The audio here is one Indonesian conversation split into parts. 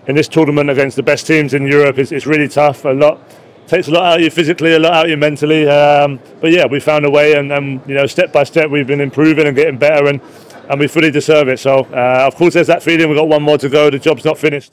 in this tournament against the best teams in Europe is really tough. Takes a lot out of you physically, a lot out of you mentally. But yeah, we found a way, and step by step we've been improving and getting better, and we fully deserve it. So of course there's that feeling we've got one more to go. The job's not finished.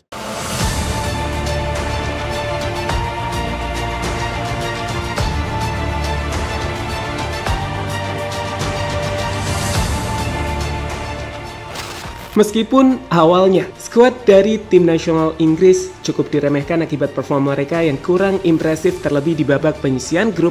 Meskipun awalnya skuad dari tim nasional Inggris cukup diremehkan akibat performa mereka yang kurang impresif terlebih di babak penyisian grup,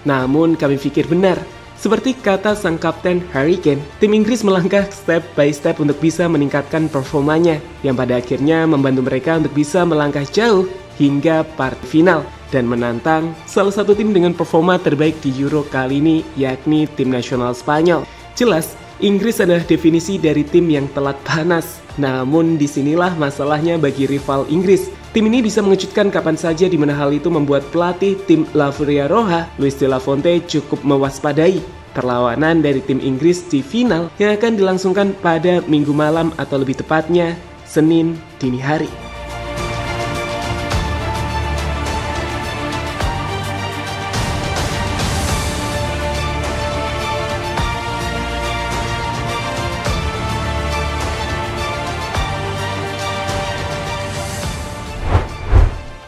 namun kami pikir benar. Seperti kata sang kapten Harry Kane, tim Inggris melangkah step by step untuk bisa meningkatkan performanya, yang pada akhirnya membantu mereka untuk bisa melangkah jauh hingga part final dan menantang salah satu tim dengan performa terbaik di Euro kali ini, yakni tim nasional Spanyol. Jelas, Inggris adalah definisi dari tim yang telat panas. Namun disinilah masalahnya bagi rival Inggris. Tim ini bisa mengejutkan kapan saja, di mana hal itu membuat pelatih tim La Furia Roja, Luis de la Fuente, cukup mewaspadai perlawanan dari tim Inggris di final yang akan dilangsungkan pada Minggu malam atau lebih tepatnya Senin dini hari.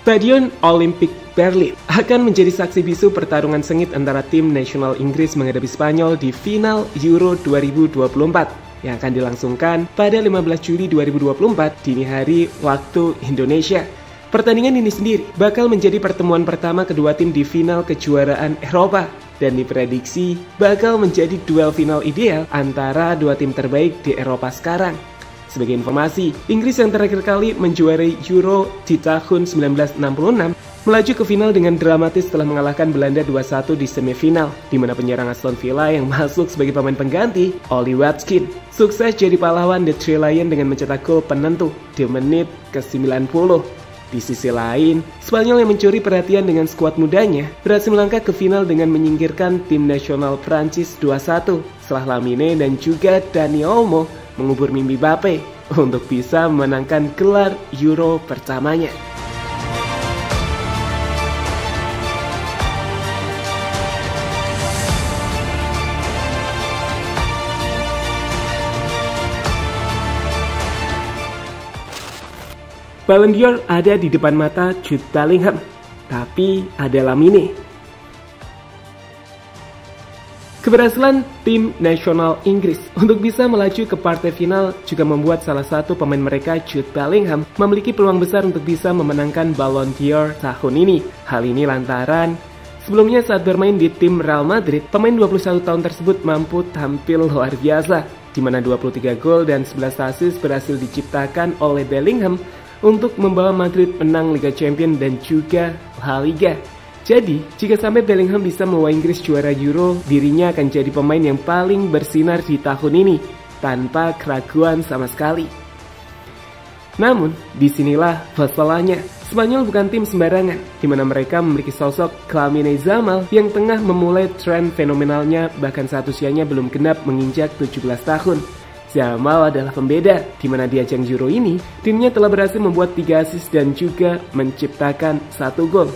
Stadion Olympic Berlin akan menjadi saksi bisu pertarungan sengit antara tim nasional Inggris menghadapi Spanyol di final Euro 2024 yang akan dilangsungkan pada 15 Juli 2024 dini hari waktu Indonesia. Pertandingan ini sendiri bakal menjadi pertemuan pertama kedua tim di final kejuaraan Eropa dan diprediksi bakal menjadi duel final ideal antara dua tim terbaik di Eropa sekarang. Sebagai informasi, Inggris yang terakhir kali menjuarai Euro di tahun 1966 melaju ke final dengan dramatis setelah mengalahkan Belanda 2-1 di semifinal, di mana penyerang Aston Villa yang masuk sebagai pemain pengganti, Ollie Watkins, sukses jadi pahlawan The Three Lions dengan mencetak gol penentu di menit ke-90. Di sisi lain, Spanyol yang mencuri perhatian dengan skuad mudanya berhasil melangkah ke final dengan menyingkirkan tim nasional Prancis 2-1 setelah Lamine dan juga Dani Olmo mengubur mimpi Mbappe untuk bisa memenangkan gelar Euro pertamanya. Ballon d'Or ada di depan mata Jude Bellingham, tapi ada Lamine. Keberhasilan tim nasional Inggris untuk bisa melaju ke partai final juga membuat salah satu pemain mereka, Jude Bellingham, memiliki peluang besar untuk bisa memenangkan Ballon d'Or tahun ini. Hal ini lantaran sebelumnya saat bermain di tim Real Madrid, pemain 21 tahun tersebut mampu tampil luar biasa, di mana 23 gol dan 11 assist berhasil diciptakan oleh Bellingham untuk membawa Madrid menang Liga Champions dan juga La Liga. Jadi, jika sampai Bellingham bisa membawa Inggris juara Euro, dirinya akan jadi pemain yang paling bersinar di tahun ini, tanpa keraguan sama sekali. Namun, disinilah masalahnya. Spanyol bukan tim sembarangan, di mana mereka memiliki sosok Lamine Yamal yang tengah memulai tren fenomenalnya, bahkan saat usianya belum genap menginjak 17 tahun. Yamal adalah pembeda, di mana di ajang Euro ini, timnya telah berhasil membuat 3 assist dan juga menciptakan 1 gol.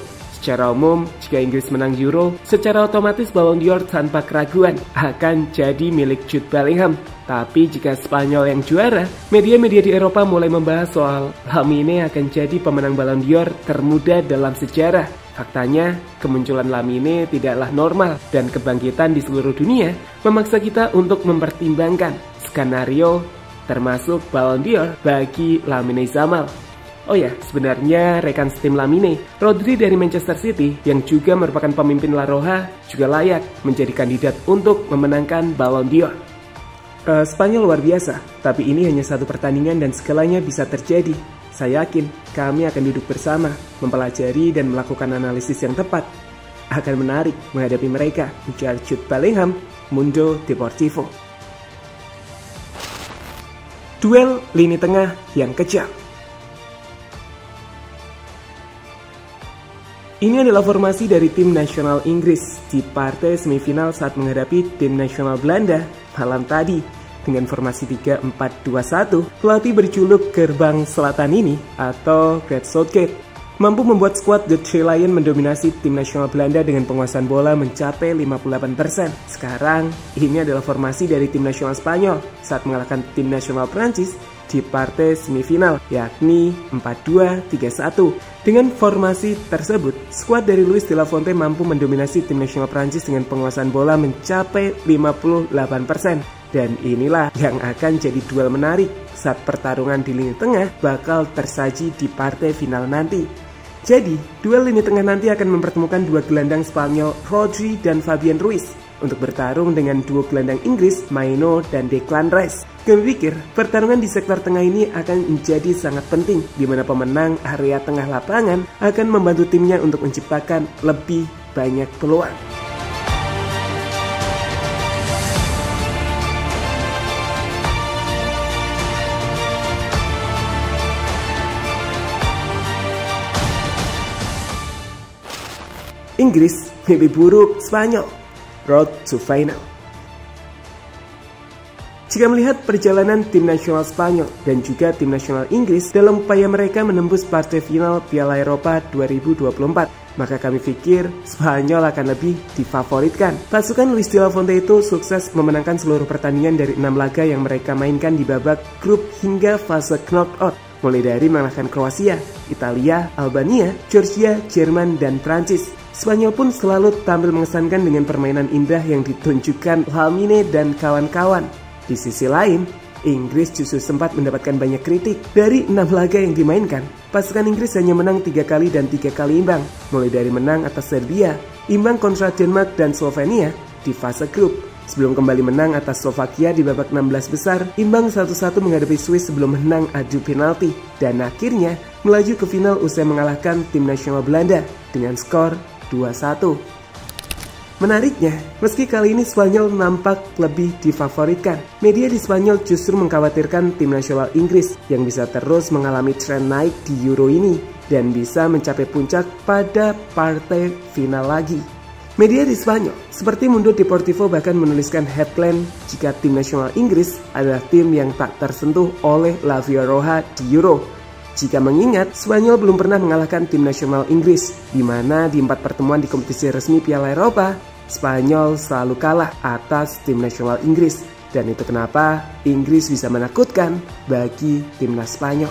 Secara umum, jika Inggris menang Euro, secara otomatis Ballon d'Or tanpa keraguan akan jadi milik Jude Bellingham. Tapi jika Spanyol yang juara, media-media di Eropa mulai membahas soal Lamine akan jadi pemenang Ballon d'Or termuda dalam sejarah. Faktanya, kemunculan Lamine tidaklah normal dan kebangkitan di seluruh dunia memaksa kita untuk mempertimbangkan skenario termasuk Ballon d'Or bagi Lamine Yamal. Oh ya, sebenarnya rekan setim Lamine, Rodri dari Manchester City yang juga merupakan pemimpin La Roja juga layak menjadi kandidat untuk memenangkan Ballon d'Or. Spanyol luar biasa, tapi ini hanya satu pertandingan dan segalanya bisa terjadi. Saya yakin kami akan duduk bersama, mempelajari dan melakukan analisis yang tepat. Akan menarik menghadapi mereka, ujar Jude Bellingham, Mundo Deportivo. Duel lini tengah yang kejam. Ini adalah formasi dari tim nasional Inggris di partai semifinal saat menghadapi tim nasional Belanda malam tadi. dengan formasi 3-4-2-1, pelatih berjuluk Gerbang Selatan ini atau Great Southgate mampu membuat skuad The Three Lions mendominasi tim nasional Belanda dengan penguasaan bola mencapai 58%. Sekarang, ini adalah formasi dari tim nasional Spanyol saat mengalahkan tim nasional Prancis di partai semifinal, yakni 4-2-3-1. Dengan formasi tersebut, skuad dari Luis de la Fuente mampu mendominasi tim nasional Prancis dengan penguasaan bola mencapai 58%. Dan inilah yang akan jadi duel menarik saat pertarungan di lini tengah bakal tersaji di partai final nanti. Jadi, duel lini tengah nanti akan mempertemukan dua gelandang Spanyol Rodri dan Fabian Ruiz untuk bertarung dengan duo gelandang Inggris Maino dan Declan Rice. Kami pikir pertarungan di sektor tengah ini akan menjadi sangat penting, di mana pemenang area tengah lapangan akan membantu timnya untuk menciptakan lebih banyak peluang. Inggris mimpi buruk Spanyol, road to final. Jika melihat perjalanan tim nasional Spanyol dan juga tim nasional Inggris dalam upaya mereka menembus partai final Piala Eropa 2024, maka kami pikir Spanyol akan lebih difavoritkan. Pasukan Luis de la Fuente itu sukses memenangkan seluruh pertandingan dari 6 laga yang mereka mainkan di babak grup hingga fase knockout, mulai dari mengalahkan Kroasia, Italia, Albania, Georgia, Jerman, dan Prancis. Spanyol pun selalu tampil mengesankan dengan permainan indah yang ditunjukkan Lamine dan kawan-kawan. Di sisi lain, Inggris justru sempat mendapatkan banyak kritik. Dari 6 laga yang dimainkan, pasukan Inggris hanya menang 3 kali dan 3 kali imbang, mulai dari menang atas Serbia, imbang kontra Denmark dan Slovenia di fase grup, sebelum kembali menang atas Slovakia di babak 16 besar, imbang 1-1 menghadapi Swiss sebelum menang adu penalti, dan akhirnya melaju ke final usai mengalahkan tim nasional Belanda dengan skor 2-1. Menariknya, meski kali ini Spanyol nampak lebih difavoritkan, media di Spanyol justru mengkhawatirkan tim nasional Inggris yang bisa terus mengalami tren naik di Euro ini dan bisa mencapai puncak pada partai final lagi. Media di Spanyol seperti Mundo Deportivo bahkan menuliskan headline jika tim nasional Inggris adalah tim yang tak tersentuh oleh La Roja di Euro. Jika mengingat, Spanyol belum pernah mengalahkan tim nasional Inggris, di mana di 4 pertemuan di kompetisi resmi Piala Eropa, Spanyol selalu kalah atas tim nasional Inggris. Dan itu kenapa Inggris bisa menakutkan bagi timnas Spanyol.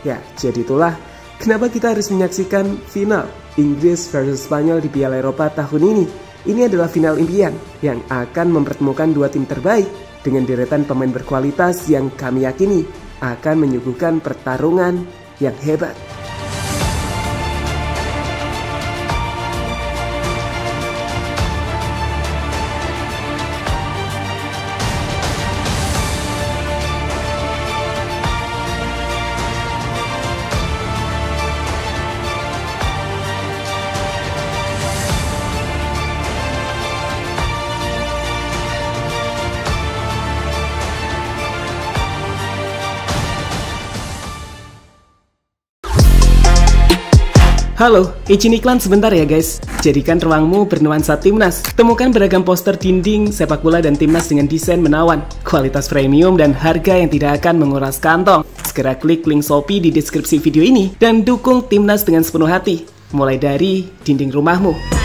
Ya, jadi itulah kenapa kita harus menyaksikan final Inggris versus Spanyol di Piala Eropa tahun ini. Ini adalah final impian yang akan mempertemukan dua tim terbaik dengan deretan pemain berkualitas yang kami yakini akan menyuguhkan pertarungan yang hebat. Halo, izin iklan sebentar ya guys. Jadikan ruangmu bernuansa timnas. Temukan beragam poster dinding, sepak bola dan timnas dengan desain menawan, kualitas premium dan harga yang tidak akan menguras kantong. Segera klik link Shopee di deskripsi video ini dan dukung timnas dengan sepenuh hati. Mulai dari dinding rumahmu.